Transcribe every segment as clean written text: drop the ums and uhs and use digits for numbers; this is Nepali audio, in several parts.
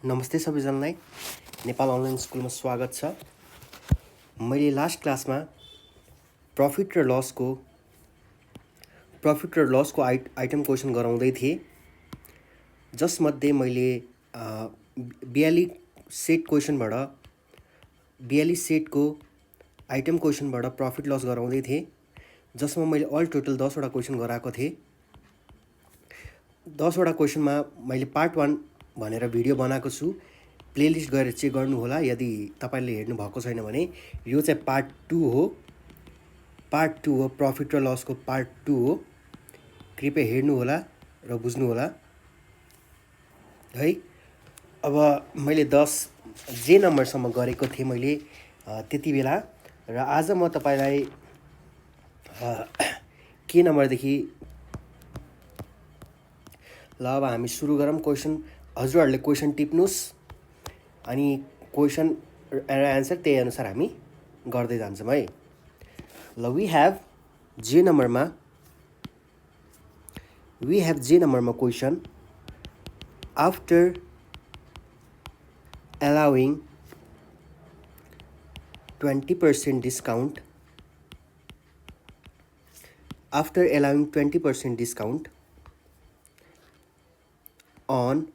नमस्ते सबैजनालाई नेपाल अनलाइन स्कुलमा स्वागत छ। मैले लास्ट क्लासमा प्रॉफिट र लसको आइटम क्वेसन गराउँदै थिएँ, जसमध्ये मैले 42 सेटको आइटम क्वेसनबाट प्रॉफिट लस गराउँदै थिएँ, जसमा मैले अल टोटल 10 वटा क्वेसन गराएको थिएँ। 10 वटा क्वेसनमा मैले पार्ट 1 भनेर भिडियो बनाएको छु। प्लेलिस्ट गएर चेक गर्नुहोला यदि तपाईले हेर्नु भएको छैन भने। यो चाहिँ पार्ट 2 हो। प्रॉफिट र लसको पार्ट 2 हो। कृपया हेर्नुहोला र बुझ्नुहोला है। अब मैले 10 जे नम्बरसम्म गरेको थिएँ मैले त्यति बेला, र आज म तपाईलाई के नम्बरदेखि ल अब हामी सुरु गरौँ। क्वेसन हजुरहरूले क्वेसन टिप्नुस् अनि क्वेसन र एन्सर त्यही अनुसार हामी गर्दै जान्छौँ है। ल वी हेभ जे नम्बरमा question, after allowing 20% discount on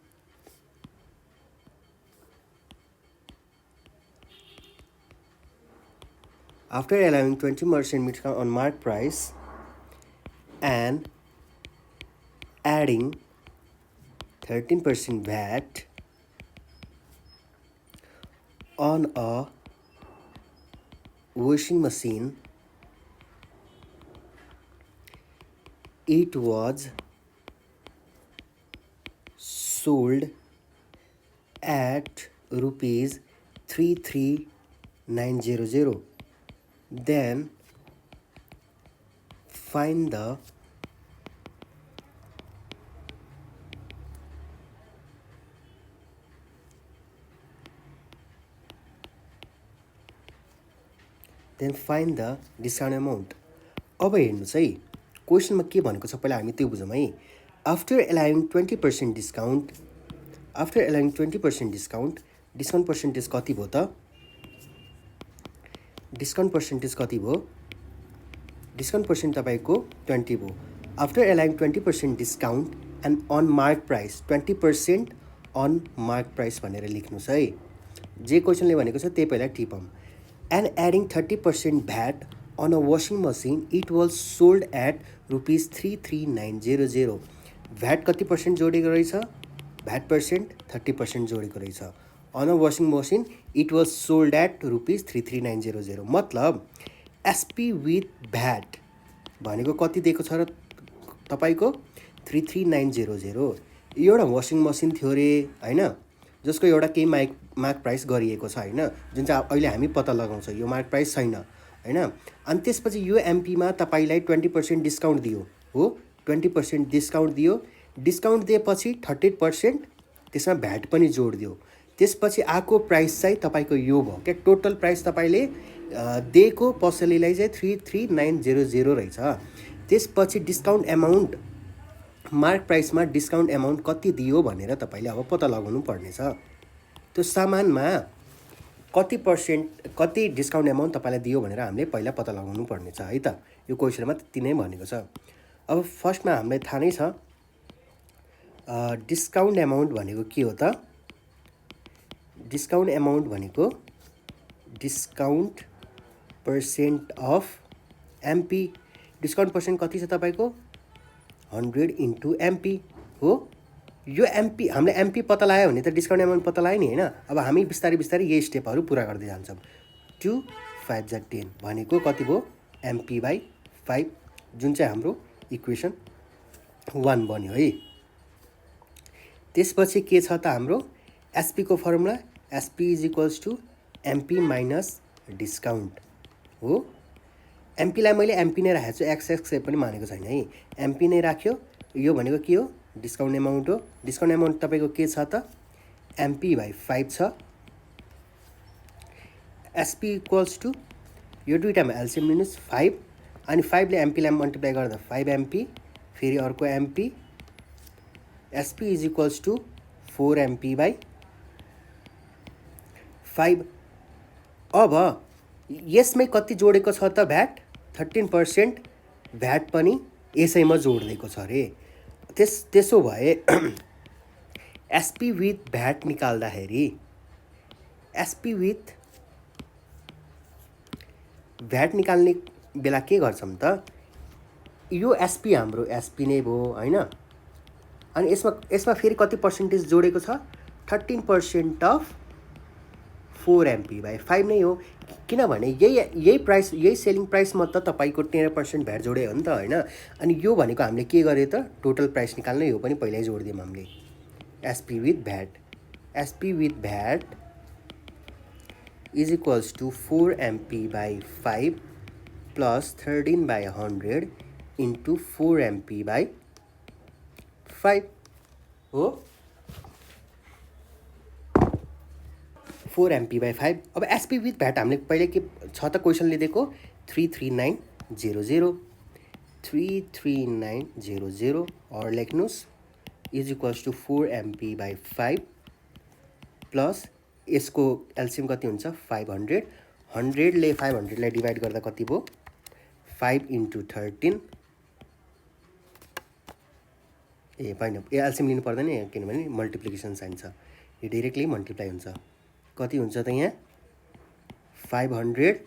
mark price and adding 13% VAT on a washing machine, it was sold at rupees 33,900. Then find the discount amount. अब हेर्नुस् है, क्वेसनमा के भनेको छ पहिला हामी त्यो बुझौँ है। After allowing 20% discount, discount percentage कति भयो त? डिस्काउन्ट पर्सेन्ट तपाईको 20 भयो। After allowing 20% discount and on mark price 20% on mark price भनेर लेख्नुस् है। जे क्वेसनले भनेको छ त्यही पहिला टिपौँ। And adding 30% VAT on a washing machine, it was sold at rupees 33,900. VAT कति पर्सेन्ट जोडेको रहेछ? VAT पर्सेन्ट 30% जोडेको रहेछ। On a washing machine, it was sold at rupees 33,900. मतलब SP with VAT भनेको कति दिएको छ र तपाईको? 33,900। यो एउटा वाशिङ मसिन थियो रे हैन, जसको एउटा केही मार्क प्राइस गरिएको छ हैन, जुन चाहिँ अहिले हामी पत्ता लगाउँछ यो मार्क प्राइस छैन हैन। अनि त्यसपछि यो एमपीमा तपाईलाई 20% डिस्काउन्ट दियो हो। 20% डिस्काउन्ट दियो। डिस्काउन्ट दिएपछि 30% त्यसमा भ्याट पनि जोड दियो। त्यसपछि आको प्राइस चाहिँ तपाईको यो भयो के टोटल प्राइस तपाईले दिएको पसलेलाई चाहिँ 33,900 रहेछ। त्यसपछि डिस्काउन्ट अमाउन्ट मार्क प्राइसमा डिस्काउन्ट अमाउन्ट कति दियो भनेर तपाईले अब पत्ता लगाउनु पर्नेछ। त्यो सामानमा कति डिस्काउन्ट अमाउन्ट तपाईलाई दियो भनेर हामीले पहिला पत्ता लगाउनु पर्नेछ है त। यो क्वेसनमा त्यति नै भनेको छ। अब फर्स्टमा हामीलाई थाहा नै छ डिस्काउन्ट अमाउन्ट भनेको के हो त? डिस्काउन्ट अमाउन्ट भनेको discount percent of MP. Discount percent कति छ तपाईको? 100 into MP हो। यो एमपी हामीले एमपी पत्ता लगायो भने त डिस्काउन्ट अमाउन्ट पत्ता लगायो नि हैन। अब हामी बिस्तारै यही स्टेपहरु पूरा गर्दै जान्छौँ। 2 5 10 भनेको कति भयो? MP/5, जुन चाहिँ हाम्रो इक्वेसन 1 बन्यो है। त्यसपछि के छ त हाम्रो SP को formula? SP = MP minus discount हो। MP लाई मैले MP नै राखेको छु, XX पनि मानेको छैन है। MP नै राख्यो। यो भनेको के हो? डिस्काउन्ट अमाउन्ट हो। डिस्काउन्ट अमाउन्ट तपाईको के छ त? MP/5 छ। SP = यो दुईटामा एलसीएम लिनुस् 5 अनि 5 ले MP लाई मल्टिप्लाई गर्दा 5 MP, फेरि अर्को MP। SP = 4 MP/5 5। अब यसमै कति जोडेको छ त भ्याट 13% भ्याट पनि यसैमा जोडिदिएको छ रे। त्यसो भए एसपी विथ भ्याट निकाल्दाखेरि एसपी विथ भ्याट निकाल्ने बेला के गर्छौँ त, यो एसपी हाम्रो एसपी नै भयो हैन। अनि यसमा फेरि कति पर्सेन्टेज जोडेको छ 13% अफ 4 MP/5 नै हो, किनभने यही प्राइस यही सेलिङ प्राइसमा त तपाईँको 13% भ्याट जोड्यो हो नि त हैन। अनि यो भनेको हामीले के गर्यो त टोटल प्राइस निकाल्ने, यो पनि पहिल्यै जोडिदियौँ हामीले SP with VAT. SP with VAT is equals to 4 MP/5 plus 13/100 into 4 MP/5 हो 4 MP/5। अब एसपी विथ भ्याट हामीले पहिले के छ त क्वेसनले दिएको 33900 33900 और लेख्नुस् is equals to 4 MP/5 plus यसको एलसिएम कति हुन्छ 500। 100 ले 500 लाई डिवाइड गर्दा कति भयो 5 इन्टु 13। ए होइन एलसिएम लिनु पर्दैन किनभने मल्टिप्लिकेसन साइन छ, यो डाइरेक्टली मल्टिप्लाई हुन्छ। कति हुन्छ त यहाँ 500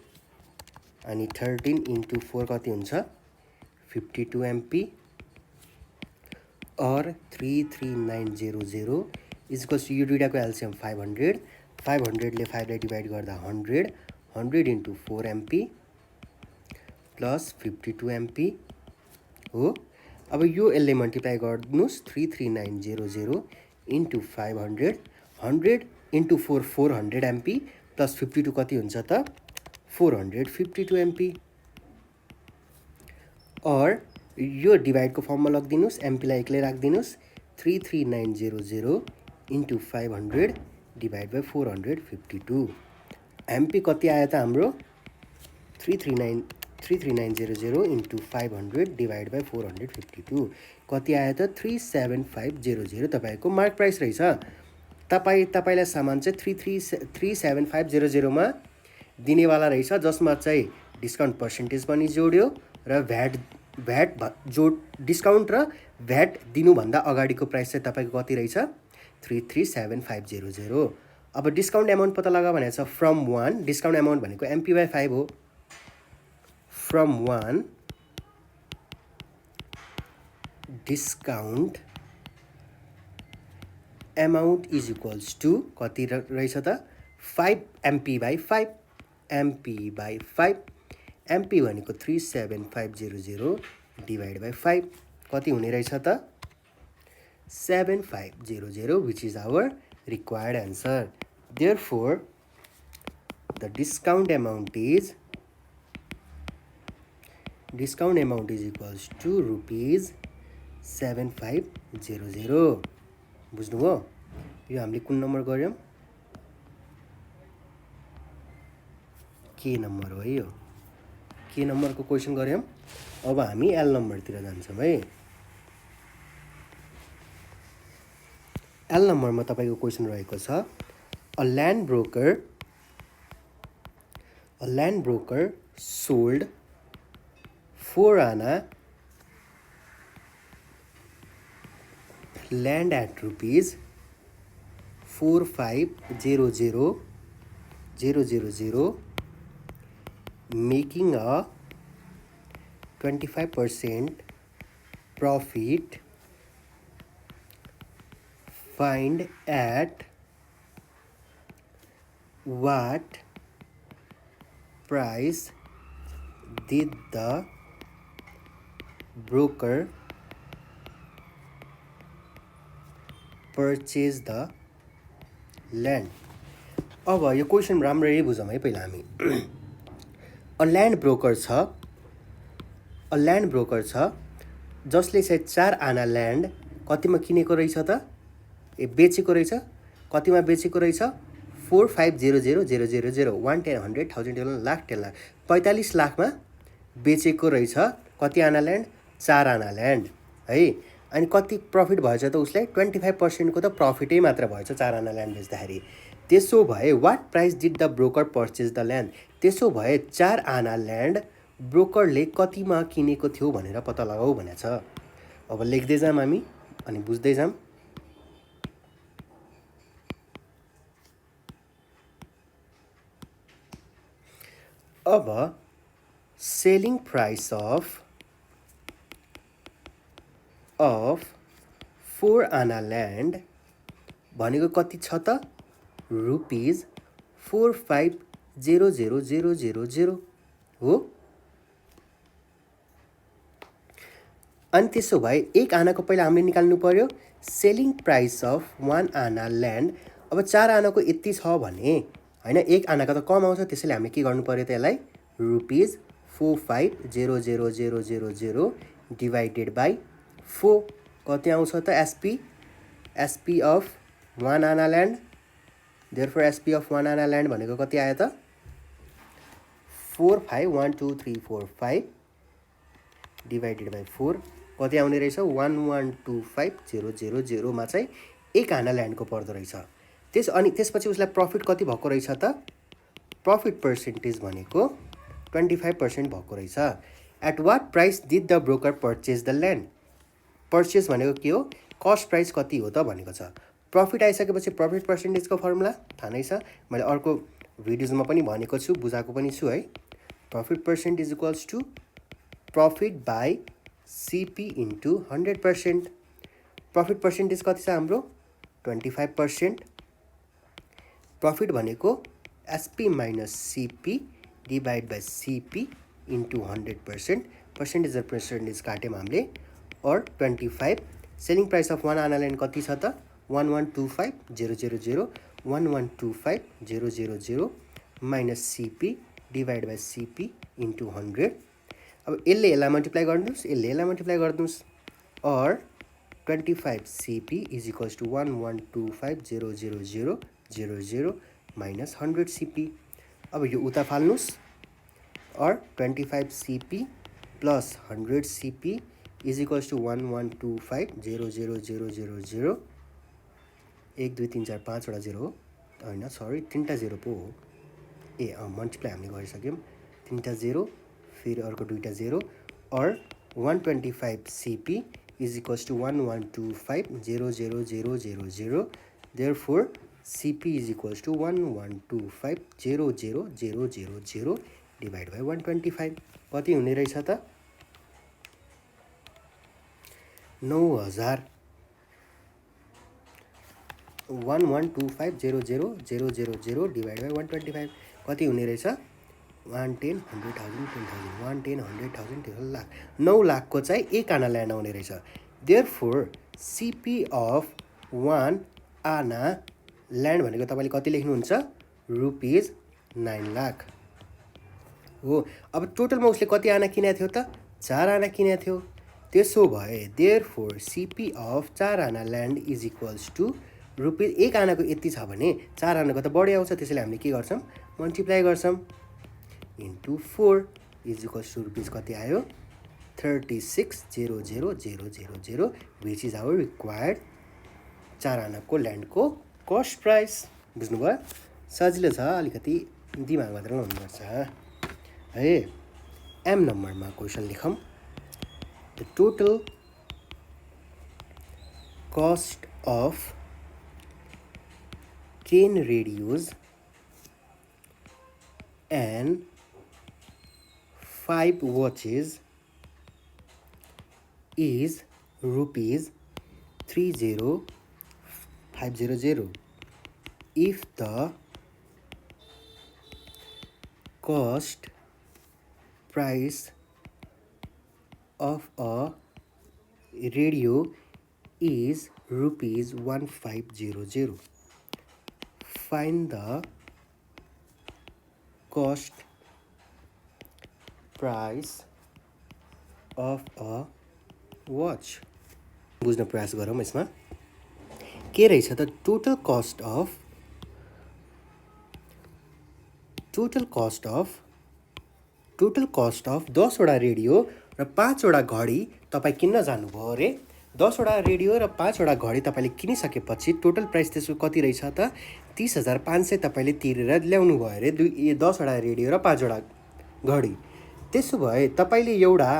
अनि 13 इन्टु 4 कति हुन्छ 52 MP और 33900 इजकल्स टु यो दुईटाको एलसिएम 500। 500 ले 5 लाई डिवाइड गर्दा 100। 100 इन्टु 4 MP प्लस 52 MP हो। अब यो यसले मल्टिप्लाई गर्नुस् 33900 इन्टु 500। 100 इन्टु 4 400 MP प्लस 52 कति हुन्छ त 452 MP। और यो डिवाइडको फर्ममा लगिदिनुस्, एमपीलाई एक्लै राखिदिनुस् 33900 इन्टु 500 डिवाइड बाई 452। एमपी कति आयो त हाम्रो 33900 इन्टु 500 डिवाइड बाई 452 कति आयो त 37500 तपाईँको मार्क प्राइस रहेछ। तपाईँलाई सामान चाहिँ 37500 मा दिनेवाला रहेछ, जसमा चाहिँ डिस्काउन्ट पर्सेन्टेज पनि जोड्यो र भ्याट डिस्काउन्ट र भ्याट दिनुभन्दा अगाडिको प्राइस चाहिँ तपाईँको कति रहेछ 337,500। अब डिस्काउन्ट एमाउन्ट पत्ता लगा भनेको छ फ्रम 1, डिस्काउन्ट एमाउन्ट भनेको MP/5 हो। From 1 discount amount is equals to कति रहेछ त 5 MP/5। MP/5 MP भनेको 37500 डिवाइड बाई 5 कति हुने रहेछ त 7500, which is our required answer. Therefore, the discount amount is equals to rupees 7500। बुझ्नुभयो? यो हामीले कुन नम्बर गर्यौं? के नम्बर हो यो? के नम्बरको क्वेशन गर्यौं? अब हामी एल नम्बरतिर जान्छौं है। एल नम्बरमा तपाईको क्वेशन रहेको छ a land broker sold 4 आना land at rupees 4500,000 making a 25% profit. Find at what price did the broker purchase the land। अब यो क्वेशन राम्ररी बुझौँ है पहिला हामी। अ ल्यान्ड ब्रोकर छ जसले चाहिँ 4 आना ल्यान्ड कतिमा किनेको रहेछ त बेचेको रहेछ। कतिमा बेचेको रहेछ 4500,000 1 10 100 1000 10 लाख 10 लाख 45 लाखमा बेचेको रहेछ। कति आना ल्यान्ड 4 आना ल्यान्ड है। अनि कति प्रफिट भएछ त उसलाई 25% को त प्रफिटै मात्र भएछ 4 आना ल्यान्ड बेच्दाखेरि। त्यसो भए what price did the broker purchase the land, त्यसो भए 4 आना ल्यान्ड ब्रोकरले कतिमा किनेको थियो भनेर पत्ता लगाऊ भनेको छ। अब लेख्दै जाम हामी अनि बुझ्दै जाम। अब सेलिङ प्राइस अफ 4 आना ल्यान्ड भनेको कति छ त रुपीज 4500,000 हो। अनि त्यसो भए 1 आनाको पहिला हामीले निकाल्नु पर्यो सेलिङ प्राइस अफ 1 आना ल्यान्ड। अब 4 आनाको यति छ भने हैन 1 आनाको त कम आउँछ, त्यसैले हामीले के गर्नु पर्यो त यसलाई रुपीज 4500,000 डिभाइडेड बाई 4 कति आउँछ त एसपी अफ 1 आना ल्यान्ड। देयरफोर एसपी अफ 1 आना ल्यान्ड भनेको कति आयो त 451234 डिभाइडेड बाई 4 कति आउने रहेछ 1125,000 मा चाहिँ 1 आना ल्यान्डको पर्दो रहेछ। अनि त्यसपछि उसलाई प्रफिट कति भएको रहेछ त प्रफिट पर्सेन्टेज भनेको 25% भएको रहेछ। At what price did the broker purchase the land, purchase भनेको के हो कस्ट प्राइस कति हो त भनेको छ। प्रफिट आइसकेपछि प्रफिट पर्सेन्टेजको फर्मुला थाहा नै छ, मैले अर्को भिडियोजमा पनि भनेको छु बुझाएको पनि छु है। Profit percentage equals to profit by CP into 100%। Profit percentage कति छ हाम्रो 25%। प्रफिट भनेको SP minus CP divide by CP into 100%। Percentage र पर्सेन्टेज काट्यौँ हामीले और 25। सेलिङ प्राइस अफ 1 आना ल्यान्ड कति छ त 1125,000 1125,000 minus CP divide by CP into 100। अब यसलाई मल्टिप्लाई गर्नुहोस्, यसलाई मल्टिप्लाई गर्नुहोस् और 25 CP is equals to 1125,000 minus 100 CP. अब यो उता फाल्नुहोस् और 25 CP plus 100 CP is equals to 1125,000 1 2 3 4 5 वटा 0 हो होइन सरी 3टा 0 पो हो। ए मल्टिप्लाई हामीले गरिसक्यौँ 3टा 0 फेरि अर्को 2टा 0 और 125 CP is equals to 1125,000 therefore CP is equals to 1125,000 divide by 125 कति हुने रहेछ त 9,000। 1125,000 डिभाइड बाई 125 कति हुने रहेछ 110, 100,000, 10,000 110, 100,000 10 लाख 9 लाखको चाहिँ 1 आना ल्यान्ड आउने रहेछ। देयरफोर सिपी अफ 1 आना ल्यान्ड भनेको तपाईँले कति लेख्नुहुन्छ रुपीज 9 लाख हो। अब टोटलमा उसले कति आना किनेको थियो त 4 आना किनेको थियो। त्यसो भए देयरफोर सिपी अफ 4 आना land is equals to rupees 1 आनाको यति छ भने 4 आनाको त बढी आउँछ, त्यसैले हामीले के गर्छौँ मल्टिप्लाई गर्छौँ into 4 is equals to rupees कति आयो 36,000 विच इज आवर रिक्वायर्ड 4 आनाको ल्यान्डको कस्ट प्राइस। बुझ्नुभयो सजिलो छ, अलिकति दिमाग मात्र हुनुपर्छ है। एम नम्बरमा क्वेसन लेखौँ the total cost of 10 radios and 5 watches is rupees 30,500. If the cost price of a radio is rupees 1500, find the cost price of a watch। बुझ्न प्रयास गरौँ यसमा के रहेछ त टोटल कस्ट अफ 10 वटा रेडियो र 5 वटा घडी तपाईँ किन्न जानुभयो अरे 10 वटा रेडियो र 5 वटा घडी तपाईँले किनिसकेपछि टोटल प्राइस त्यसको कति रहेछ त 30,500 तपाईँले तिरेर ल्याउनु भयो अरे 10 वटा रेडियो र 5 वटा घडी। त्यसो भए तपाईँले एउटा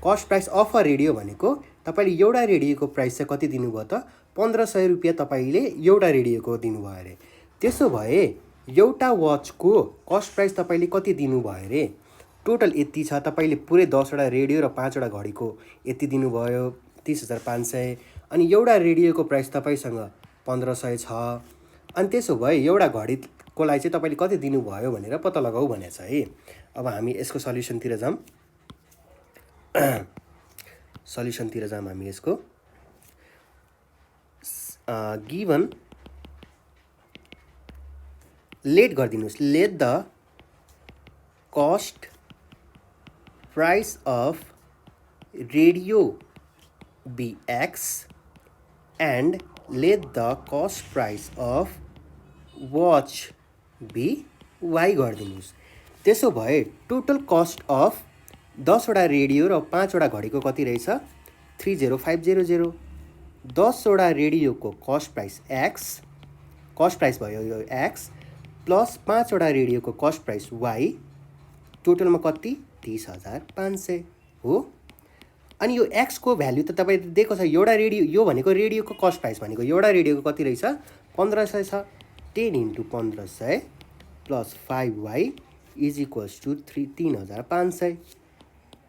cost price of a radio भनेको तपाईँले एउटा रेडियोको प्राइस चाहिँ कति दिनुभयो त 1500 रुपियाँ तपाईँले एउटा रेडियोको दिनुभयो अरे। त्यसो भए एउटा वाचको कस्ट प्राइस तपाईँले कति दिनुभयो अरे टोटल यति छ। तपाईँले पुरै 10 वटा रेडियो र 5 वटा घडीको यति दिनुभयो 30,500 अनि एउटा रेडियोको प्राइस तपाईँसँग 1500 छ। अनि त्यसो भए एउटा घडीको लागि चाहिँ तपाईँले कति दिनुभयो भनेर पत्ता लगाऊ भनेको छ है। अब हामी यसको सल्युसनतिर जाऊँ हामी यसको गिभन लेट गरिदिनुहोस्। Let the cost price of radio be X and let the cost price of watch be Y गरिदिनुहोस्। त्यसो भए टोटल कस्ट अफ 10 वटा रेडियो र 5 वटा घडीको कति रहेछ 30500। 10 वटा रेडियोको cost price X, cost price भयो यो X प्लस 5 वटा रेडियोको कस्ट प्राइस Y, टोटलमा कति 30,500 हो। अनि यो X को भ्याल्यु त तपाईले दिएको छ एउटा रेडियो, यो भनेको रेडियोको कस्ट प्राइस भनेको एउटा रेडियोको कति रहेछ 1500 छ। 10 × 1500 plus 5y is equals to 3,500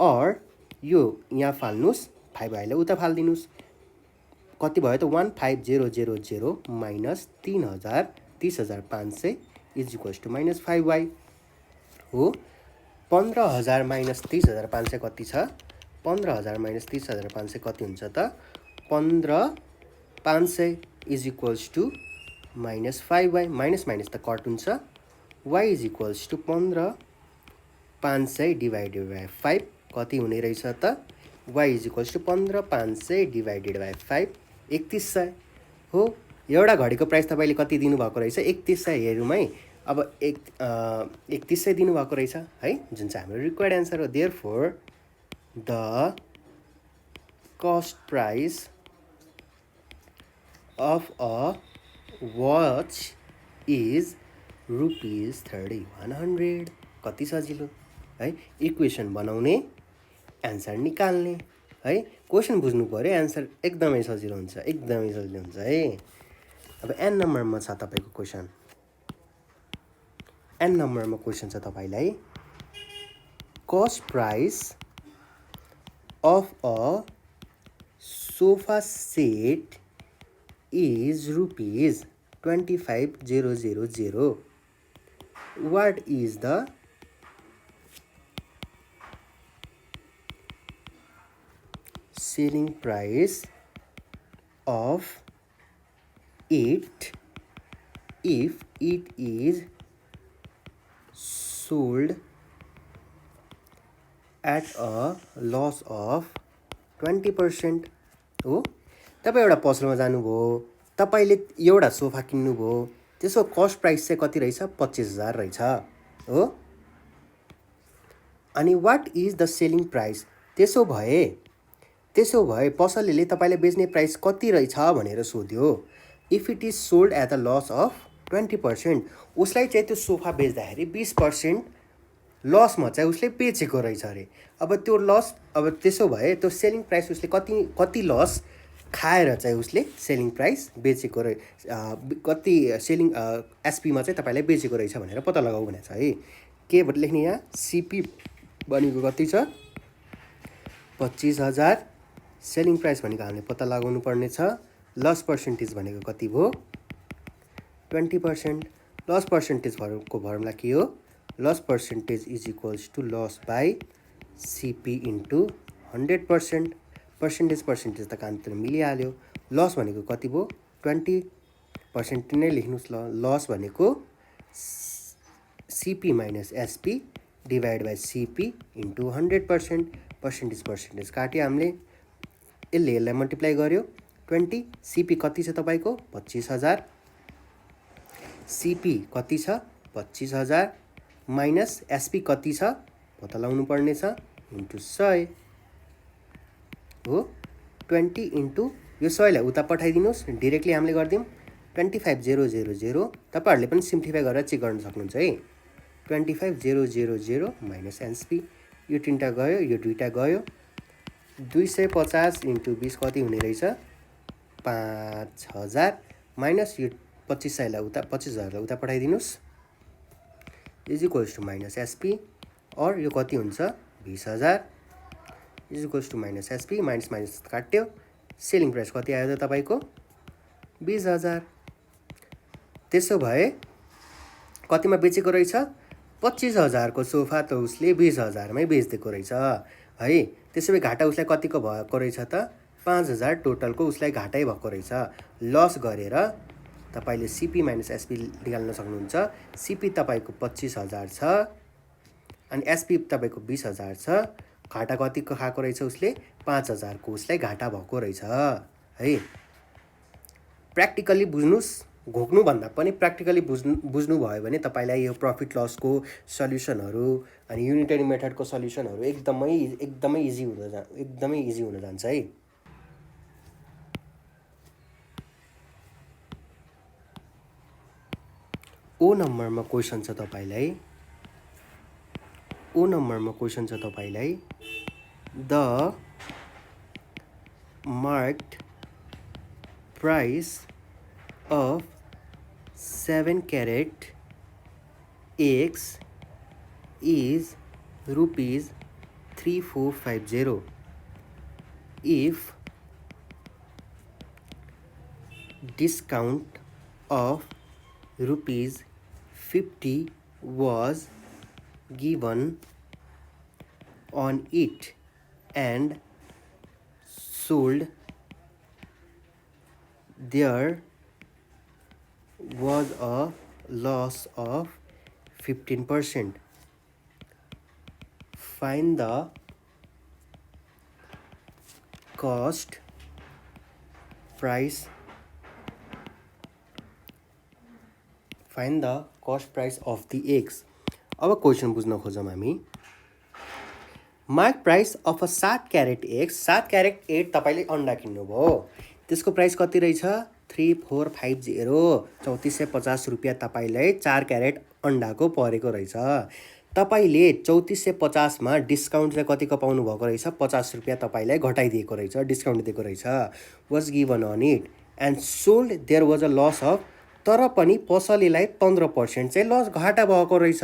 और यो यहाँ फाल्नुस् 5y लाई उता फाल्दिनुस् कति भयो त 15,000 minus 30,500 is equals to minus 5y हो। 15,000 माइनस 30,500 कति छ 15,000 माइनस 30,500 कति हुन्छ त 15,500 is equals to minus 5y, minus minus त कट हुन्छ, y is equals to 15,500 divided by 5 कति हुने रहेछ त y is equals to 15,500 divided by 5 3100 हो। एउटा घडीको प्राइस तपाईँले कति दिनुभएको रहेछ 3100 हेरौँ है। अब 3100 दिनुभएको रहेछ है, जुन चाहिँ हाम्रो रिक्वायर्ड एन्सर हो। Therefore the cost price of a watch is rupees 3,100। कति सजिलो है इक्वेसन बनाउने एन्सर निकाल्ने है। क्वेसन बुझ्नु पर्यो एन्सर एकदमै सजिलो हुन्छ, एकदमै सजिलो हुन्छ है। अब n नम्बरमा छ तपाईको क्वेसन, n नम्बरमा क्वेसन छ तपाईलाई cost price of a sofa set is rupees 25,000. What is the selling price of it if it is sold at a loss of 20% हो। तपाईँ एउटा पसलमा जानुभयो, तपाईले एउटा सोफा किन्नुभयो, त्यसको कस्ट प्राइस चाहिँ कति रहेछ 25,000 रहेछ हो। अनि what is the selling price, त्यसो भए पसलले तपाईले बेच्ने प्राइस कति रहेछ भनेर सोध्यो। If it is sold at a loss of 20%, उसलाई चाहिँ त्यो सोफा बेच्दाखेरि 20% लसमा चाहिँ उसले बेचेको रहेछ अरे। अब त्यो लस, अब त्यसो भए त्यो सेलिङ प्राइस उसले कति लस खाएर चाहिँ उसले सेलिङ प्राइस बेचेको कति सेलिङ एसपीमा चाहिँ तपाईलाई बेचेको रहेछ भनेर पत्ता लगाऊ भनेको छ है। के लेख्ने यहाँ सीपी भनेको कति छ 25,000, सेलिङ प्राइस भनेको हामीले पत्ता लगाउनु पर्ने छ। लस पर्सेन्टेज भनेको कति भयो 20%। लस पर्सेन्टेजको फर्मुला के हो loss percentage is equals to loss by CP into 100%। Percentage त कान्तिर मिलिहाल्यो। लस भनेको कति भयो 20% नै लेख्नुस् ल। लस भनेको CP minus SP divide by CP into 100%। Percentage काट्यो हामीले, यसलाई मल्टिप्लाई गर्यो 20। सीपी कति छ तपाईको 25,000, सीपी कति छ 25,000 माइनस एसपी कति छ पत्ता लगाउनु पर्ने छ इन्टु 100 हो। 20 इन्टु यो 100लाई उता पठाइदिनुहोस्, डिरेक्टली हामीले गरिदिउँ 25,000। तपाईँहरूले पनि सिम्प्लिफाई गरेर चेक गर्न सक्नुहुन्छ है। 25,000 माइनस एनएसपी, यो 3टा गयो, यो 2टा गयो, 250 इन्टु 20 कति हुने रहेछ 5,000 माइनस यो 25,000लाई उता 25,000लाई उता पठाइदिनुहोस् is equals to minus SP, और यो कति हुन्छ 20,000 is equals to minus SP, minus minus काट्यो, सेलिङ प्राइस कति आयो त तपाईँको 20,000। त्यसो भए कतिमा बेचेको रहेछ 25,000 को सोफा त उसले 20,000मै बेचिदिएको रहेछ है। त्यसो भए घाटा उसलाई कतिको भएको रहेछ त 5,000 टोटलको उसलाई घाटै भएको रहेछ। लस गरेर तपाईँले सिपी माइनस एसपी निकाल्न सक्नुहुन्छ। सिपी तपाईँको 25,000 छ अनि एसपी तपाईँको 20,000 छ। घाटा कतिको खाएको रहेछ उसले 5,000 को उसलाई घाटा भएको रहेछ है। प्र्याक्टिकली बुझ्नुस्, घोक्नुभन्दा पनि प्र्याक्टिकली बुझ्नु भयो भने तपाईँलाई यो प्रफिट लसको सल्युसनहरू अनि युनिटरी मेथडको सल्युसनहरू एकदमै इजी हुन जान्छ है। ओ नम्बरमा क्वेसन छ तपाईँलाई, the marked price of 7 carat X is rupees 3450. If discount of rupees 50 was given on it and sold, there was a loss of 15%. Find the cost price of the eggs. अब क्वेसन बुझ्न खोजौँ हामी। Mark price of a 7 carrot eggs, 7 carrot 8 तपाईँले अन्डा किन्नुभयो, त्यसको प्राइस कति रहेछ 3450, 3450 रुपियाँ तपाईँलाई 4 क्यारेट अन्डाको परेको रहेछ। तपाईँले 3450मा डिस्काउन्ट चाहिँ कतिको पाउनु भएको रहेछ 50 रुपियाँ तपाईँलाई घटाइदिएको रहेछ, डिस्काउन्ट दिएको रहेछ। Was given on it and sold, there was a loss of, तर पनि पसलेलाई 15% चाहिँ लस घाटा भएको रहेछ।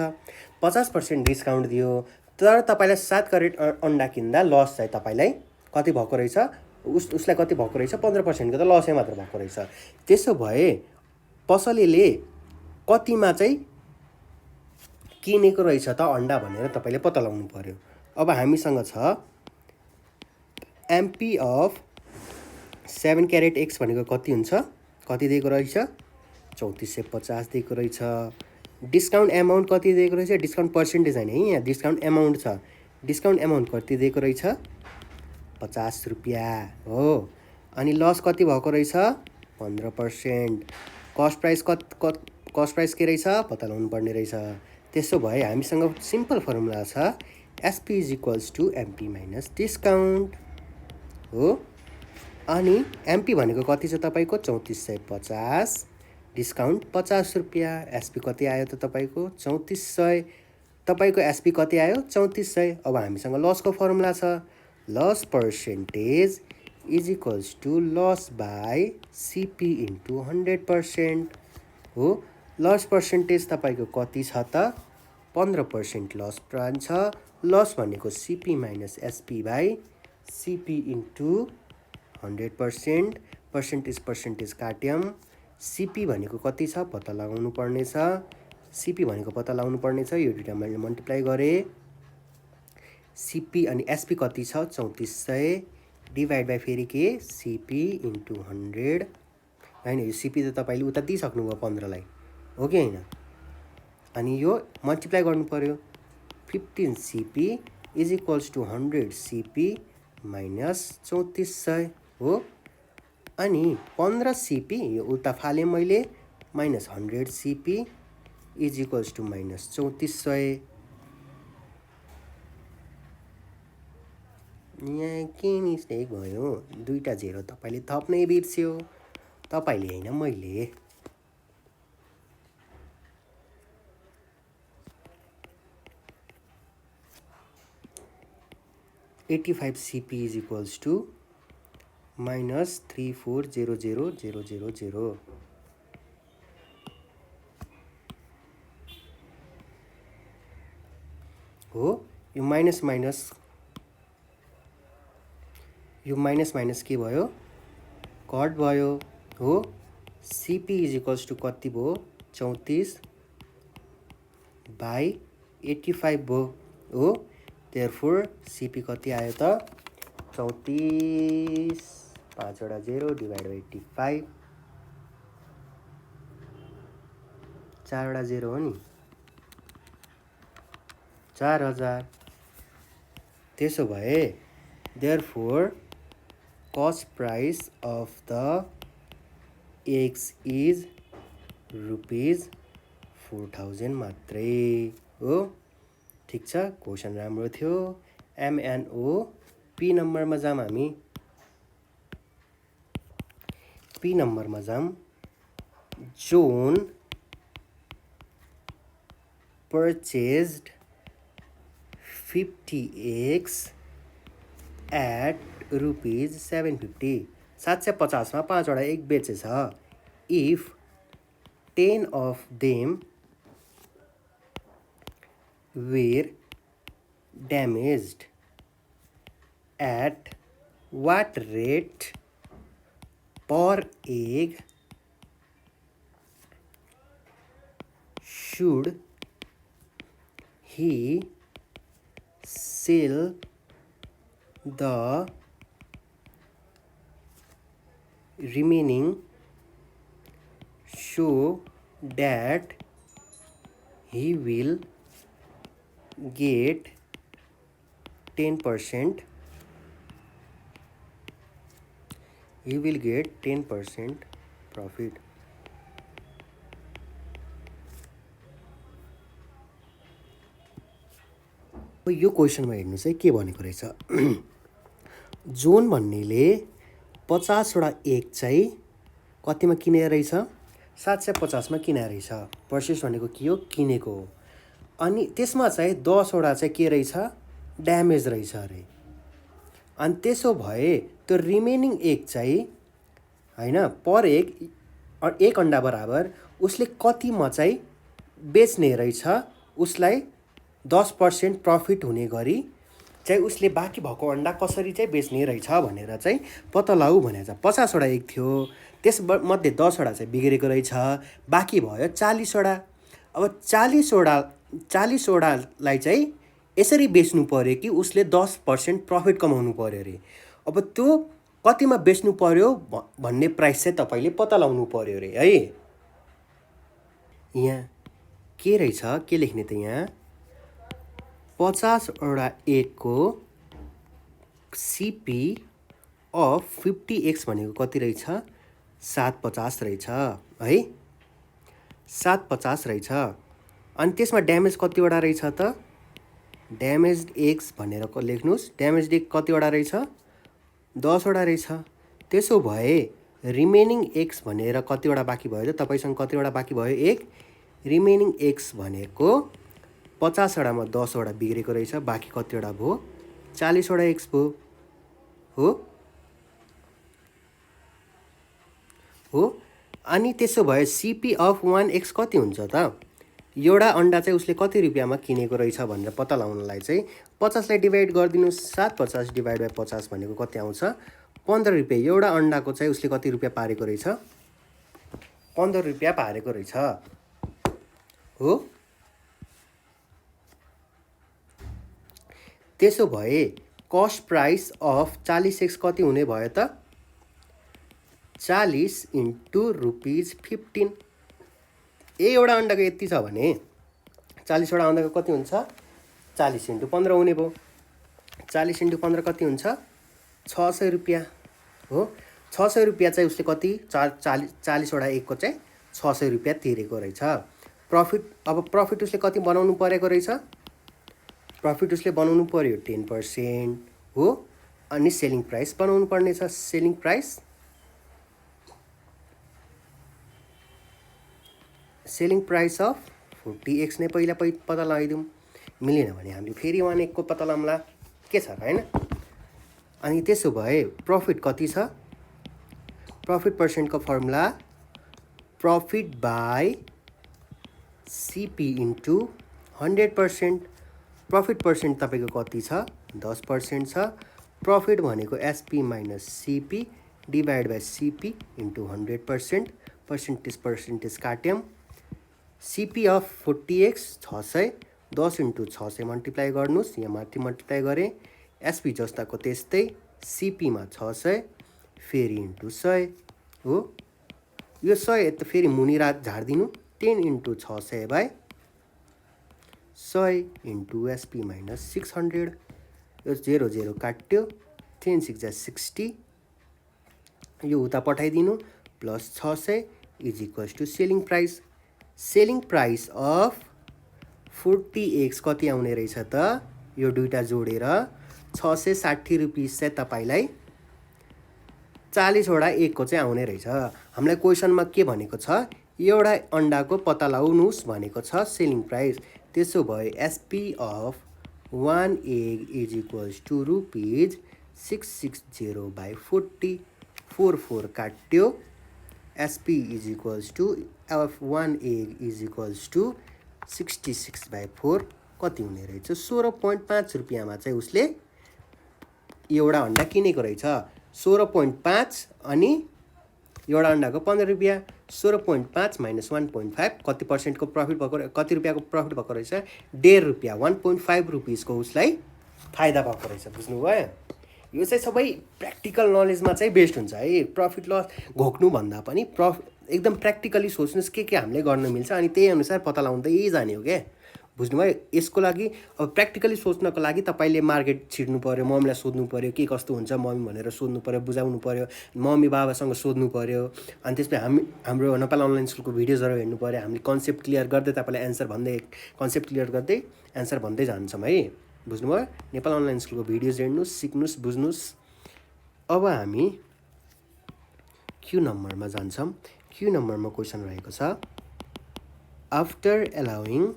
50% डिस्काउन्ट दियो तर तपाईँलाई 7 क्यारेट अन्डा किन्दा लस चाहिँ तपाईँलाई कति भएको रहेछ, उसलाई कति भएको रहेछ 15%को त लसै मात्र भएको रहेछ। त्यसो भए पसलेले कतिमा चाहिँ किनेको रहेछ त अन्डा भनेर तपाईँले पत्ता लगाउनु पर्यो। अब हामीसँग छ एमपी अफ 7 क्यारेट एक्स भनेको कति हुन्छ, कति दिएको रहेछ 3450 दिएको रहेछ। डिस्काउन्ट एमाउन्ट कति दिएको रहेछ, डिस्काउन्ट पर्सेन्टेज होइन है, यहाँ डिस्काउन्ट एमाउन्ट छ। डिस्काउन्ट एमाउन्ट कति दिएको रहेछ 50 रुपियाँ हो। अनि लस कति भएको रहेछ 15%। कस्ट प्राइस के रहेछ पत्ता लगाउनु पर्ने रहेछ। त्यसो भए हामीसँग सिम्पल फर्मुला छ SP is equals to MP minus discount हो। अनि एमपी भनेको कति छ तपाईँको 3450, डिस्काउन्ट 50 रुपियाँ, एसपी कति आयो त तपाईँको 3400, तपाईँको एसपी कति आयो 3400। अब हामीसँग लसको फर्मुला छ loss percentage is equals to loss by CP into 100% हो। लस पर्सेन्टेज तपाईँको कति छ त 15% लस प्लान छ। लस भनेको CP minus SP by CP into 100%, percentage काट्यौँ। सिपी भनेको कति छ पत्ता लगाउनु पर्ने छ, सिपी भनेको पत्ता लगाउनु पर्ने छ, यो दुईटा मैले मल्टिप्लाई गरेँ। सिपी अनि एसपी कति छ 3400 डिभाइड बाई फेरि के सिपी इन्टु 100 होइन, यो सिपी त तपाईँले उता दिइसक्नुभयो 15लाई हो कि होइन। अनि यो मल्टिप्लाई गर्नु पर्यो 15 CP is equals to 100 CP minus 3400 हो। अनि 15 सिपी यो उता फालेँ मैले minus 100 CP is equals to minus 3400 यहाँ के मिस्टेक भयो? दुईटा जेरो तपाईँले थप्नै बिर्स्यो। तपाईँले होइन मैले। 85 CP is equals to minus 3400,000. हो यो माइनस माइनस के भयो? कट भयो हो। CP इज इक्वल्स टू कति भयो? 34/85 भयो हो। देयरफोर CP कति आयो त? 34 5 वटा 0 डिवाइड बाई 85 4 वटा 0 हो नि 4000। त्यसो भए therefore cost price of the eggs is rupees 4000 मात्रै हो। ठिक छ, क्वेसन राम्रो थियो। MNO P नम्बरमा जाम हामी। P नम्बरमा जाम। John purchased 50 eggs at rupees 750. 750 मा 5 वटा egg बेचेछ। If 10 of them were damaged, at what rate per egg should he sell the remaining so that he will get 10%? He will get 10% profit. यो क्वेसनमा हेर्नुहोस् है के भनेको रहेछ। जोन भन्नेले 50 वटा एग चाहिँ कतिमा किनेर रहेछ? 750 मा किनेर रहेछ। पर्चेस भनेको के हो? किनेको हो। अनि त्यसमा चाहिँ 10 वटा चाहिँ के रहेछ? ड्यामेज रहेछ अरे। अनि त्यसो भए त्यो रिमेनिङ एग चाहिँ हैन पर एग एक अन्डा बराबर उसले कतिमा चाहिँ बेच्ने रहेछ? उसलाई 10% प्रफिट हुने गरी चाहिँ उसले बाँकी भएको अन्डा कसरी चाहिँ बेच्ने रहेछ भनेर चाहिँ पत्ता लगाऊ भनेको छ। 50 वटा एग थियो, त्यसमध्ये 10 वटा चाहिँ बिग्रेको रहेछ, बाँकी भयो 40 वटा। अब 40 वटालाई चाहिँ यसरी बेच्नु पर्यो कि उसले 10% प्रफिट कमाउनु पर्यो अरे। अब त्यो कतिमा बेच्नु पर्यो भन्ने प्राइस चाहिँ तपाईँले पत्ता लगाउनु पर्यो अरे है। यहाँ के रहेछ? के लेख्ने त यहाँ? 50 वटा एगको CP अफ 50x भनेको कति रहेछ? 750 रहेछ है। 750 रहेछ। अनि त्यसमा ड्यामेज कतिवटा रहेछ त? ड्यामेज्ड एग्स भनेर लेख्नुहोस्। ड्यामेज्ड एग कतिवटा रहेछ? 10 वटा रहेछ। त्यसो भए रिमेनिङ एग्स भनेर कतिवटा बाँकी भयो त? तपाईँसँग कतिवटा बाँकी भयो? एग। रिमेनिङ एग्स भनेको 50 वटामा 10 वटा बिग्रेको रहेछ, बाँकी कतिवटा भयो? 40 वटा एग्स भयो हो। अनि त्यसो भए CP अफ 1x कति हुन्छ त? एउटा अन्डा चाहिँ उसले कति रुपियाँमा किनेको रहेछ भनेर पत्ता लगाउनलाई चाहिँ 50 लाई डिभाइड गरिदिनुहोस्। 750 डिभाइड बाई 50 भनेको कति आउँछ? 15 रुपियाँ। एउटा अन्डाको चाहिँ उसले कति रुपियाँ पारेको रहेछ? 15 रुपियाँ पारेको रहेछ हो। त्यसो भए कस्ट प्राइस अफ 40x कति हुने भयो त? 40 इन्टु रुपिज 15। एउटा अन्डाको यति छ भने 40 वटा अन्डाको कति हुन्छ? 40 इन्टु 15 हुने भयो। 40 इन्टु 15 कति हुन्छ? 600 रुपियाँ हो। 600 रुपियाँ चाहिँ उसले कति? 40 वटा एकको चाहिँ 600 रुपियाँ तिरेको रहेछ। प्रफिट अब प्रफिट उसले कति बनाउनु परेको रहेछ? प्रफिट उसले बनाउनु पर्यो 10% हो। अनि सेलिङ प्राइस बनाउनु पर्ने छ। सेलिङ प्राइस अफ 40x नै पहिला पत्ता लगाइदिउँ। मिलेन भने हामीले फेरि 1 को पत्ता लगाउँला, के छ र हैन। अनि त्यसो भए प्रॉफिट कति छ? प्रॉफिट पर्सेन्टको formula profit by CP into 100%। Profit percent तपाईको कति छ? 10% छ। प्रॉफिट भनेको SP minus CP divide by CP into 100%। Percentage काट्यौं। CP of 40x 600, 10 into 600 multiply गर्नुस्, यहाँ माथि मल्टिप्लाई गरे। एसपी जस्ताको त्यस्तै, सीपी मा 600 फेरि इन्टु 100 हो। यो 100 यता फेरि मुनि झार्दिनु, 10 into 600 by 100 into SP minus 600। यो 0 0 काट्यो, 10 6 60, यो उता पठाइदिनु, plus 600 is equals to selling price. Selling price of 40x कति आउने रहेछ त? यो दुईटा जोडेर 660 रुपैयाँ चाहिँ तपाईलाई 40 वटा 1 को चाहिँ आउने रहेछ। हामीलाई क्वेशनमा के भनेको छ? एउटा अन्डाको पत्ता लगाउनुस् भनेको छ सेलिङ प्राइस। त्यसो भए SP of 1 egg is equals to rupees 660 by 40, 4 काट्यो। SP is equals to of 1 egg is equals to 66 by 4 कति हुने रहेछ? 16.5 रुपैयाँमा चाहिँ उसले एउटा अन्डा किनेको रहेछ। 16.5 अनि एउटा अन्डाको 15 रुपैयाँ। 16.5 माइनस 1.5 कति पर्सेन्टको प्रफिट भएको, कति रुपैयाँको प्रफिट भएको रहेछ? 1.5 रुपैयाँ, 1.5 रुपिसको उसलाई फाइदा भएको रहेछ। बुझ्नुभयो? यो चाहिँ सबै प्र्याक्टिकल नलेजमा चाहिँ बेस्ड हुन्छ है। प्रफिट लस घोक्नुभन्दा पनि एकदम प्र्याक्टिकली सोच्नुहोस् के हामीले गर्न मिल्छ, अनि त्यही अनुसार पत्ता लगाउँदै जाने हो क्या। बुझ्नुभयो? यसको लागि अब प्र्याक्टिकली सोच्नको लागि तपाईँले मार्केट छिर्नु पऱ्यो, मम्मीलाई सोध्नु पऱ्यो के कस्तो हुन्छ मम्मी भनेर सोध्नु पऱ्यो, बुझाउनु पऱ्यो, मम्मी बाबासँग सोध्नु पऱ्यो। अनि त्यसपछि हाम्रो नेपाल अनलाइन स्कुलको भिडियोजहरू हेर्नु पऱ्यो। हामीले कन्सेप्ट क्लियर गर्दै तपाईँलाई एन्सर भन्दै, कन्सेप्ट क्लियर गर्दै एन्सर भन्दै जान्छौँ है। बुझ्नुभयो? नेपाल अनलाइन स्कुलको भिडियोज हेर्नुहोस्, सिक्नुहोस्, बुझ्नुहोस्। अब हामी क्यू नम्बरमा जान्छौँ। क्यू नम्बरमा क्वेसन रहेको छ, after अलाउइङ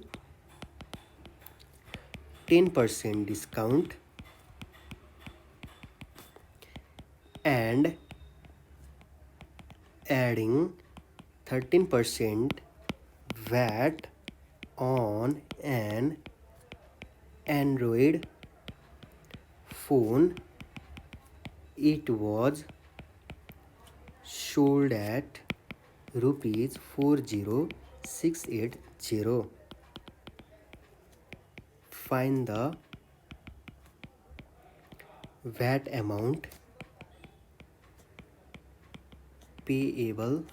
10% discount and adding 13% VAT on an Android phone, it was sold at rupees 40680. Find the VAT amount payable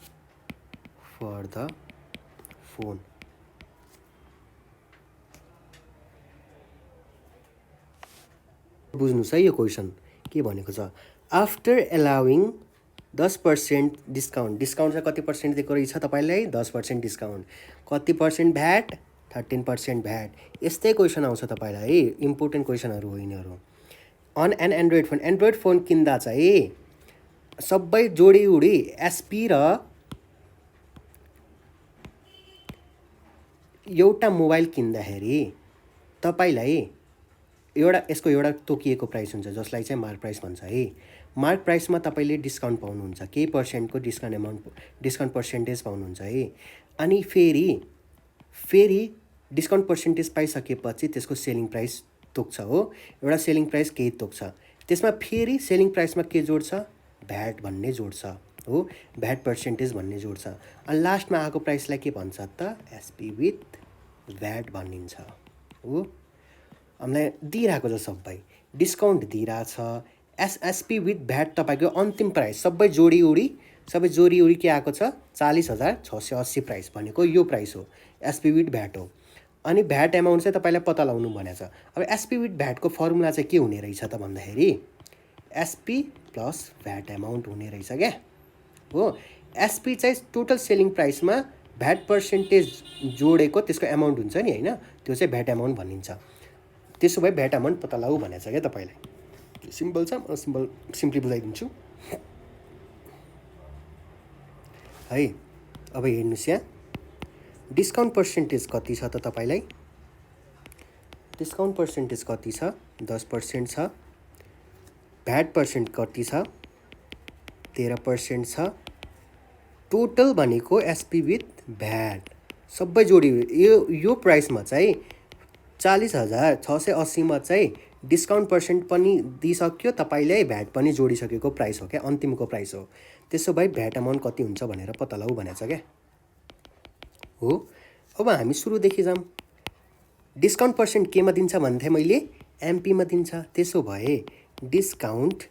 for the phone. बुझ्नुस् है यो क्वेसन के भनेको छ। आफ्टर अलाउइङ 10% डिस्काउन्ट, डिस्काउन्ट चाहिँ कति पर्सेन्ट दिएको रहेछ तपाईँलाई? 10% डिस्काउन्ट। कति पर्सेन्ट भ्याट? 13% भ्याट। यस्तै क्वेसन आउँछ तपाईँलाई है, इम्पोर्टेन्ट क्वेसनहरू हो यिनीहरू। On an Android phone, Android phone किन्दा चाहिँ सबै जोडीउडी एसपी र एउटा मोबाइल किन्दाखेरि तपाईँलाई यसको एउटा तोकिएको प्राइस हुन्छ जसलाई चाहिँ मार्क प्राइस भन्छ है। मार्क प्राइसमा तपाईँले डिस्काउन्ट पाउनुहुन्छ, केही पर्सेन्टको डिस्काउन्ट पर्सेन्टेज पाउनुहुन्छ है। अनि फेरि डिस्काउन्ट पर्सेन्टेज पाइसकेपछि त्यसको सेलिङ प्राइस तोक्छ हो। एउटा सेलिङ प्राइस केही तोक्छ, त्यसमा फेरि सेलिङ प्राइसमा के जोड्छ? भ्याट भन्ने जोड्छ हो, भ्याट पर्सेन्टेज भन्ने जोड्छ। अनि लास्टमा आएको प्राइसलाई के भन्छ त? एसपी विथ भ्याट भनिन्छ हो। हामीलाई दिइरहेको छ सबै, डिस्काउन्ट दिइरहेछ, एसपी विथ भ्याट तपाईँको अन्तिम प्राइस सबै जोडीउडी के आएको छ? 40,680 प्राइस भनेको यो प्राइस हो, एसपी विथ भ्याट हो। अनि भ्याट एमाउन्ट चाहिँ तपाईँलाई पत्ता लगाउनु भनेको छ। अब एसपी विथ भ्याटको फर्मुला चाहिँ के हुने रहेछ त भन्दाखेरि एसपी प्लस भ्याट एमाउन्ट हुने रहेछ क्या हो। एसपी चाहिँ टोटल सेलिङ प्राइसमा भ्याट पर्सेन्टेज जोडेको त्यसको एमाउन्ट हुन्छ नि होइन, त्यो चाहिँ भ्याट एमाउन्ट भनिन्छ। त्यसो भए भ्याट एमाउन्ट पत्ता लगाऊ भनेको छ क्या तपाईँलाई। सिम्पल छ, म सिम्पली बुझाइदिन्छु है। अब हेर्नुहोस् यहाँ डिस्काउन्ट पर्सेन्टेज कति छ त तपाईँलाई? डिस्काउन्ट पर्सेन्टेज कति छ? 10% छ। भ्याट पर्सेन्ट कति छ? 13% छ। टोटल भनेको एसपी विथ भ्याट सबै जोडियो यो प्राइसमा चाहिँ 40,680 मा चाहिँ डिस्काउन्ट पर्सेन्ट पनि दिइसक्यो, तपाईँले भ्याट पनि जोडिसकेको प्राइस हो क्या, अन्तिमको प्राइस हो। त्यसो भए भ्याट अमाउन्ट कति हुन्छ भनेर पत्ता लगाऊ भनेको छ क्या हो। अब हामी सुरुदेखि जाऊँ। डिस्काउन्ट पर्सेन्ट केमा दिन्छ भन्थे मैले? एमपीमा दिन्छ। त्यसो भए डिस्काउन्ट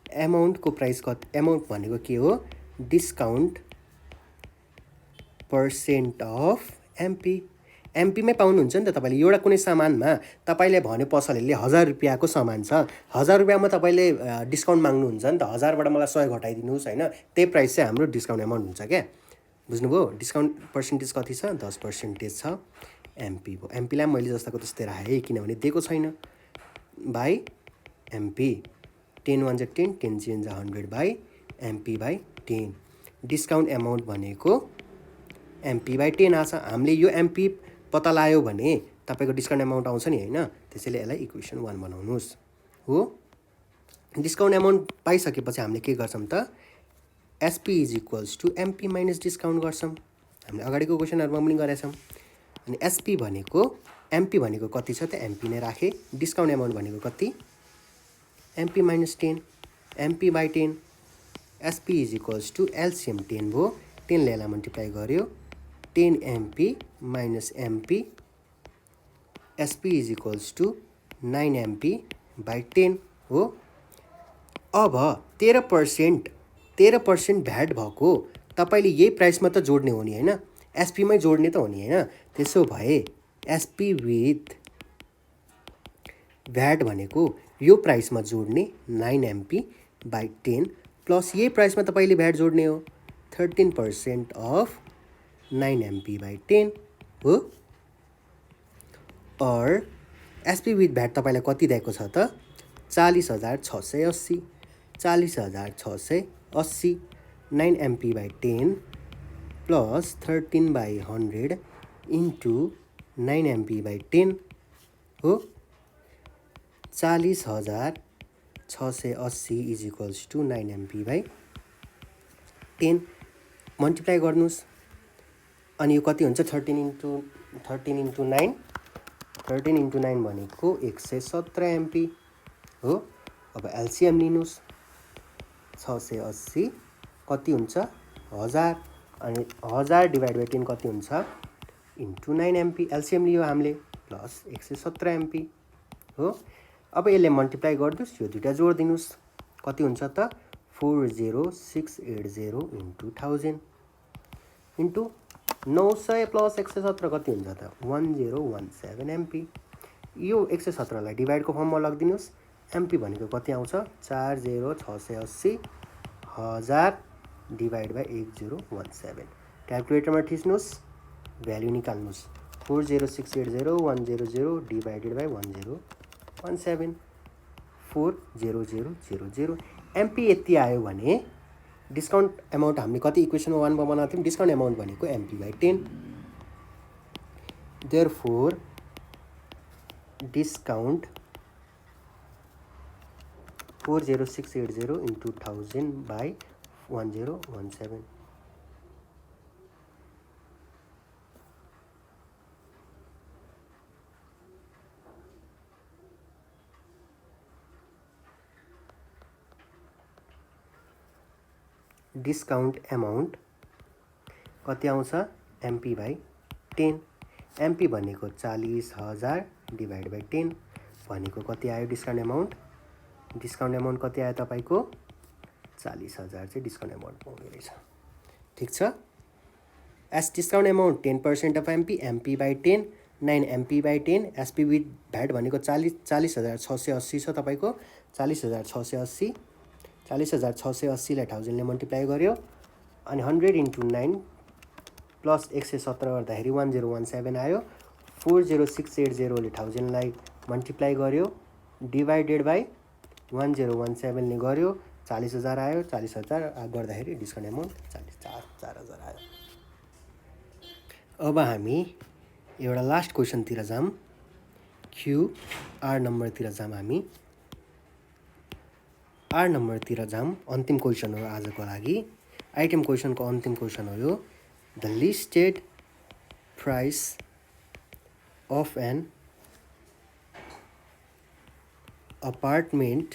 एमाउन्टको प्राइस कति? एमाउन्ट भनेको के हो? Discount percent of MP. एमपीमै पाउनुहुन्छ नि त तपाईँले। एउटा कुनै सामानमा तपाईँले भन्यो पसलेले 1000 रुपियाँको सामान छ, 1000 रुपियाँमा तपाईँले डिस्काउन्ट माग्नुहुन्छ नि त, 1000बाट मलाई 100 घटाइदिनुहोस् होइन, त्यही प्राइस चाहिँ हाम्रो डिस्काउन्ट एमाउन्ट हुन्छ क्या। बुझ्नुभयो? डिस्काउन्ट पर्सेन्टेज कति छ? 10% छ। एमपी भयो। एमपीलाई मैले जस्ताको त्यस्तै राखेँ किनभने दिएको छैन। By MP 10 1 10, 10 0 100 by MP by 10। Discount amount भनेको एमपी बाई 10 आछ। हामीले यो एमपी पत्ता लगायो भने तपाईँको डिस्काउन्ट एमाउन्ट आउँछ नि होइन, त्यसैले यसलाई इक्वेसन 1 बनाउनुहोस् हो। डिस्काउन्ट एमाउन्ट पाइसकेपछि हामीले के गर्छौँ त? SP is equals to MP minus discount गर्छौँ। हामीले अगाडिको क्वेसनहरूमा पनि गरेछौँ। अनि एसपी भनेको एमपी भनेको कति छ त? एमपी नै राखेँ। डिस्काउन्ट एमाउन्ट भनेको कति? MP minus 10, MP by 10। SP is equals to LCM 10 भयो, 10 ले यसलाई मल्टिप्लाई गर्यो 10 MP minus MP. SP is equals to 9 MP by 10 हो। अब 13% भ्याट भएको तपाईँले यही प्राइसमा त जोड्ने हो नि होइन, एसपीमै जोड्ने त हो नि होइन। त्यसो भए एसपी विथ भ्याट भनेको यो प्राइसमा जोड्ने 9 एमपी बाई 10 प्लस यही प्राइसमा तपाईँले भ्याट जोड्ने हो 13% अफ 9 एमपी बाई 10 हो। और एसपी विथ भ्याट तपाईँलाई कति दिएको छ त? 40,680। 40,680 9 MP by 10 plus 13/100 into 9 MP by 10 हो। 40,680 is equals to 9 MP by 10 multiply गर्नुहोस्। अनि यो कति हुन्छ? 13 इन्टु 9। 13 इन्टु 9 भनेको 117 एमपी हो। अब एलसिएम लिनुहोस्। 680 कति हुन्छ? 1000। अनि 1000 डिभाइड बाई 10 कति हुन्छ? Into 9 MP. एलसिएम लियो हामीले प्लस 117 एमपी हो। अब यसले मल्टिप्लाई गरिदिनुहोस्, यो दुईवटा जोडिदिनुहोस्। कति हुन्छ त? 40680 इन्टु 1000 इन्टु 900 प्लस 117 कति हुन्छ त? 1017 एमपी। यो 117लाई डिभाइडको फर्ममा लगिदिनुहोस्। एमपी भनेको कति आउँछ? 40,680 1000 डिभाइड बाई 1017। क्यालकुलेटरमा थिच्नुहोस्, भ्याल्यु निकाल्नुहोस्। 40680 100 डिभाइडेड बाई 1017 40000। एमपी यति आयो भने डिस्काउन्ट एमाउन्ट हामीले कति इक्वेसन 1 मा बनाएको थियौँ? डिस्काउन्ट एमाउन्ट भनेको MP by 10। Therefore discount 40680 into 1000 by 1017। Discount amount कति आउँछ? MP by 10। एमपी भनेको 40,000 डिभाइड बाई 10 भनेको कति आयो डिस्काउन्ट एमाउन्ट? डिस्काउन्ट एमाउन्ट कति आयो तपाईँको? 40,000 चाहिँ डिस्काउन्ट एमाउन्ट पाउने रहेछ। ठिक छ। S discount amount 10% of MP, MP by 10 9 MP by 10। SP with VAT भनेको 40,680 छ तपाईँको। 40,680 40,680लाई 1000 ले मल्टिप्लाई गर्यो अनि 100 इन्टु 9 प्लस 117 गर्दाखेरि 1017 आयो। 40680ले 1000लाई मल्टिप्लाई गर्यो डिभाइडेड बाई 1017 ले गर्यो 40,000 आयो 40,000 गर्दाखेरि डिस्काउन्ट एमाउन्ट 4,000 आयो। अब हामी एउटा लास्ट क्वेसनतिर जाम। क्युआर नम्बरतिर जाम। हामी आर नम्बरतिर जाम। अन्तिम क्वेसन हो आजको लागि। आइटम क्वेसनको अन्तिम क्वेसन हो यो। The listed price of an apartment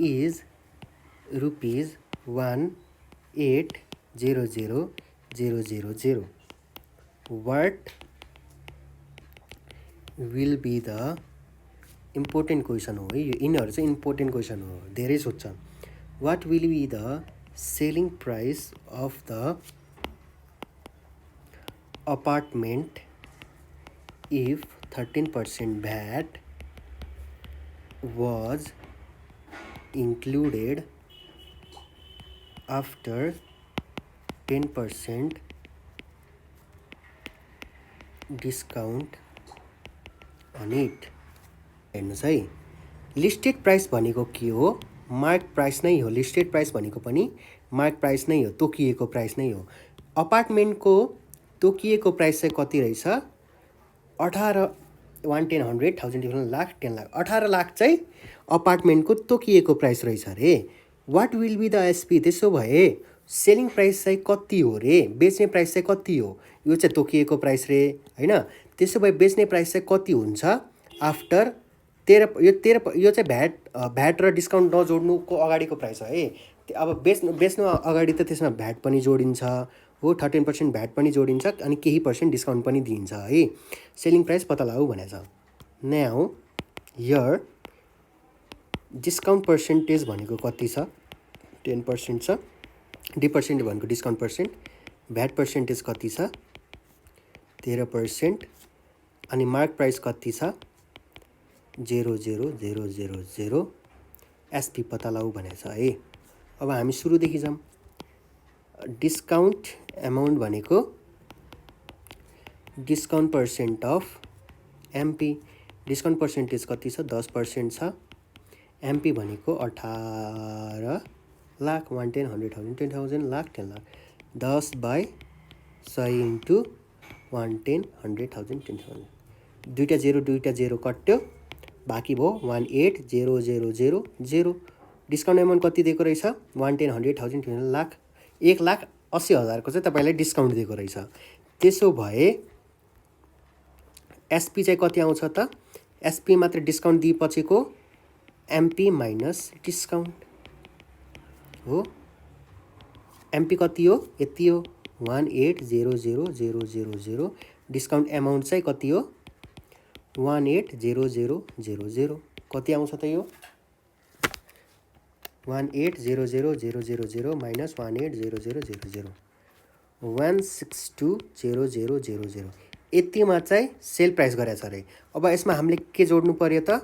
is rupees 1,800,000. What will be the important question हो है यो। यिनीहरू चाहिँ इम्पोर्टेन्ट क्वेसन हो, धेरै सोध्छ। What will be the selling price of the apartment if 13% VAT was included after 10% discount on it? हेर्नुहोस् है, लिस्टेड प्राइस भनेको के हो? मार्क प्राइस नै हो। लिस्टेड प्राइस भनेको पनि मार्क प्राइस नै हो, तोकिएको प्राइस नै हो। अपार्टमेन्टको तोकिएको प्राइस चाहिँ कति रहेछ? 18 110 100 1000 लाख 10 लाख 18 लाख चाहिँ अपार्टमेन्टको तोकिएको प्राइस रहेछ अरे। What will be the SP? त्यसो भए सेलिङ प्राइस चाहिँ कति हो रे? बेच्ने प्राइस चाहिँ कति हो? यो चाहिँ तोकिएको प्राइस रे होइन। त्यसो भए बेच्ने प्राइस चाहिँ कति हुन्छ आफ्टर 13 यो चाहिँ भ्याट र डिस्काउन्ट नजोड्नुको अगाडिको प्राइस हो है। अब बेच्नु अगाडि त त्यसमा भ्याट पनि जोडिन्छ हो, 13% भ्याट पनि जोडिन्छ अनि केही पर्सेन्ट डिस्काउन्ट पनि दिइन्छ है। सेलिङ प्राइस पत्ता लगाऊ भनेछ। नाउ हियर डिस्काउन्ट पर्सेन्टेज भनेको कति छ? 10% छ। D% भनेको डिस्काउन्ट पर्सेन्ट। भ्याट पर्सेन्टेज कति छ? 13%। अनि मार्क प्राइस कति छ? 0,0000। एसपी पत्ता लगाऊ भनेछ है। अब हामी सुरुदेखि जाऊँ। डिस्काउन्ट एमाउन्ट भनेको discount percent of MP. Discount percentage कति छ? 10% छ। एमपी भनेको 18 लाख 110 100 10,000 लाख 10 लाख 10/100 इन्टु 110 100,000 10,000। दुईटा जेरो कट्यो, बाँकी भयो 18,000,000। डिस्काउन्ट एमाउन्ट कति दिएको रहेछ? 110 100,000 10 लाख 1,80,000को चाहिँ तपाईँलाई डिस्काउन्ट दिएको रहेछ। त्यसो भए एसपी चाहिँ कति आउँछ त? एसपी मात्र डिस्काउन्ट दिएपछिको एमपी माइनस डिस्काउन्ट हो। एमपी कति हो? यति हो 1,80,000। डिस्काउन्ट एमाउन्ट चाहिँ कति हो? 1,80,000। कति आउँछ त यो? 1,80,000 माइनस 1,80,000 162,000। यतिमा चाहिँ सेल प्राइस गरेछ अरे। अब यसमा हामीले के जोड्नु पर्यो त?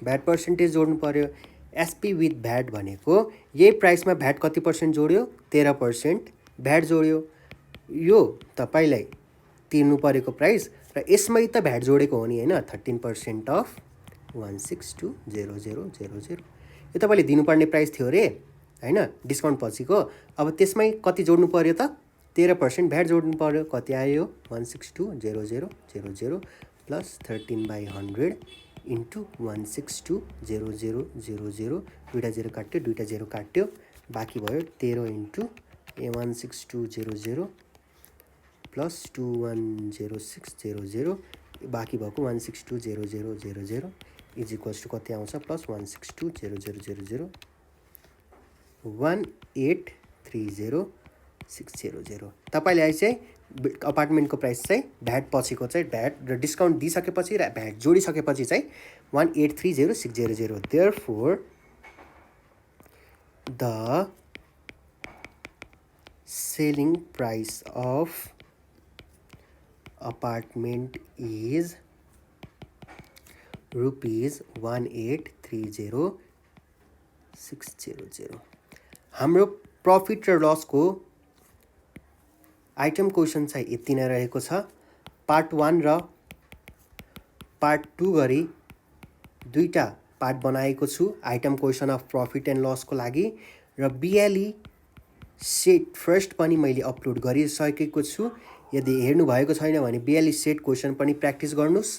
भ्याट पर्सेन्टेज जोड्नु पर्यो। एसपी विथ भ्याट भनेको यही प्राइसमा भ्याट कति पर्सेन्ट जोड्यो? 13% भ्याट जोड्यो। यो तपाईँलाई तिर्नु परेको प्राइस र यसमै त भ्याट जोडेको हो नि होइन। 13% अफ 162,000। यो तपाईँले दिनुपर्ने प्राइस थियो रे होइन, डिस्काउन्ट पछिको। अब त्यसमै कति जोड्नु पर्यो त? 13% भ्याट जोड्नु पर्यो। कति आयो? 162,000 प्लस 13/100 इन्टु 162,000। दुईटा जेरो काट्यो, बाँकी भयो 13 इन्टु 162,000 प्लस 210600, बाँकी भएको 162,000 इज इक्वल्स टु कति आउँछ? प्लस 162,000 1,830,600। तपाईँले चाहिँ अपार्टमेन्टको प्राइस चाहिँ भ्याट पछिको चाहिँ भ्याट र डिस्काउन्ट दिइसकेपछि र भ्याट जोडिसकेपछि चाहिँ 1,830,600। Therefore the selling price of apartment is rupees 1,830,600। हाम्रो प्रफिट र लसको आइटम क्वेसन चाहिँ यति नै रहेको छ। पार्ट 1 र पार्ट 2 गरी दुईटा पार्ट बनाएको छु item question of profit and लसको लागि र बिएलई सेट फर्स्ट पनि मैले अपलोड गरिसकेको छु। यदि हेर्नुभएको छैन भने बिएलई सेट क्वेसन पनि प्र्याक्टिस गर्नुहोस्।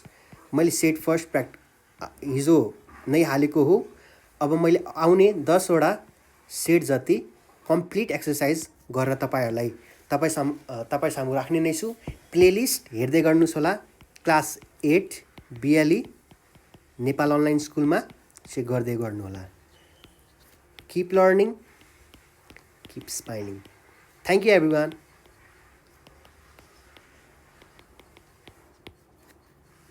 मैले सेट फर्स्ट हिजो नै हालेको हो। अब मैले आउने 10वटा सेट जति कम्प्लिट एक्सर्साइज गरेर तपाईँ सामु राख्ने नै छु। प्लेलिस्ट हेर्दै गर्नुहोस् होला। क्लास 8 बिएलई नेपाल अनलाइन स्कुलमा चेक गर्दै गर्नुहोला। Keep learning, keep smiling. Thank you everyone.